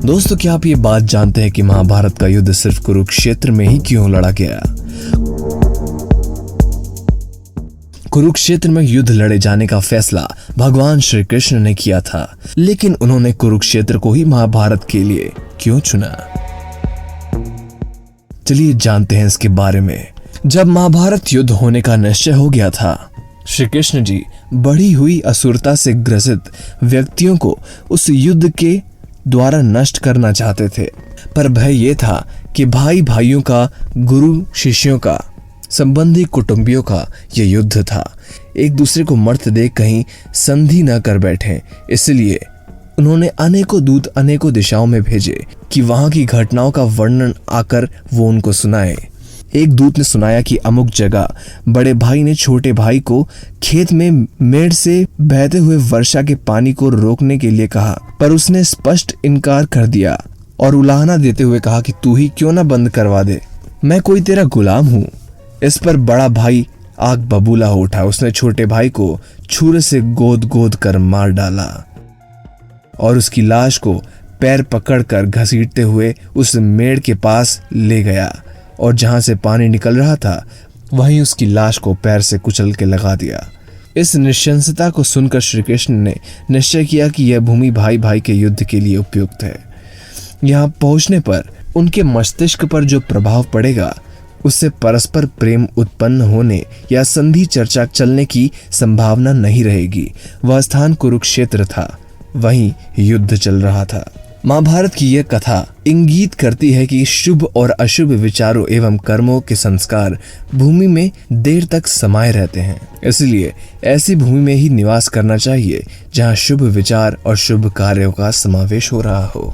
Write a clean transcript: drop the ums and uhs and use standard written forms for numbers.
दोस्तों, क्या आप ये बात जानते हैं कि महाभारत का युद्ध सिर्फ कुरुक्षेत्र में ही क्यों लड़ा गया? कुरुक्षेत्र में युद्ध लड़े जाने का फैसला भगवान श्री कृष्ण ने किया था, लेकिन उन्होंने कुरुक्षेत्र को ही महाभारत के लिए क्यों चुना? चलिए जानते हैं इसके बारे में। जब महाभारत युद्ध होने का निश्चय हो गया था, श्री कृष्ण जी बढ़ी हुई असुरता से ग्रसित व्यक्तियों को उस युद्ध के द्वारा नष्ट करना चाहते थे। पर भय ये था कि भाई भाइयों का, गुरु शिष्यों का, संबंधी कुटुंबियों का यह युद्ध था। एक दूसरे को मरते देख कहीं संधि न कर बैठे, इसलिए उन्होंने अनेकों दूत अनेकों दिशाओं में भेजे कि वहां की घटनाओं का वर्णन आकर वो उनको सुनाए। एक दूत ने सुनाया कि अमुक जगह बड़े भाई ने छोटे भाई को खेत में मेड़ से बहते हुए वर्षा के पानी को रोकने के लिए कहा, पर उसने स्पष्ट इनकार कर दिया और उलाहना देते हुए कहा कि तू ही क्यों ना बंद करवा दे, मैं कोई तेरा गुलाम हूँ। इस पर बड़ा भाई आग बबूला हो उठा। उसने छोटे भाई को छुरे से गोद गोद कर मार डाला और उसकी लाश को पैर पकड़कर घसीटते हुए उस मेड़ के पास ले गया और जहां से पानी निकल रहा था वहीं उसकी लाश को पैर से कुचल के लगा दिया। इस निशंसता को सुनकर श्री कृष्ण ने निश्चय किया कि यह भूमि भाई भाई के युद्ध के लिए उपयुक्त है। यहाँ पहुंचने पर उनके मस्तिष्क पर जो प्रभाव पड़ेगा उससे परस्पर प्रेम उत्पन्न होने या संधि चर्चा चलने की संभावना नहीं रहेगी। वह स्थान कुरुक्षेत्र था, वहीं युद्ध चल रहा था। महाभारत की यह कथा इंगित करती है कि शुभ और अशुभ विचारों एवं कर्मों के संस्कार भूमि में देर तक समाये रहते हैं। इसलिए ऐसी भूमि में ही निवास करना चाहिए जहां शुभ विचार और शुभ कार्यों का समावेश हो रहा हो।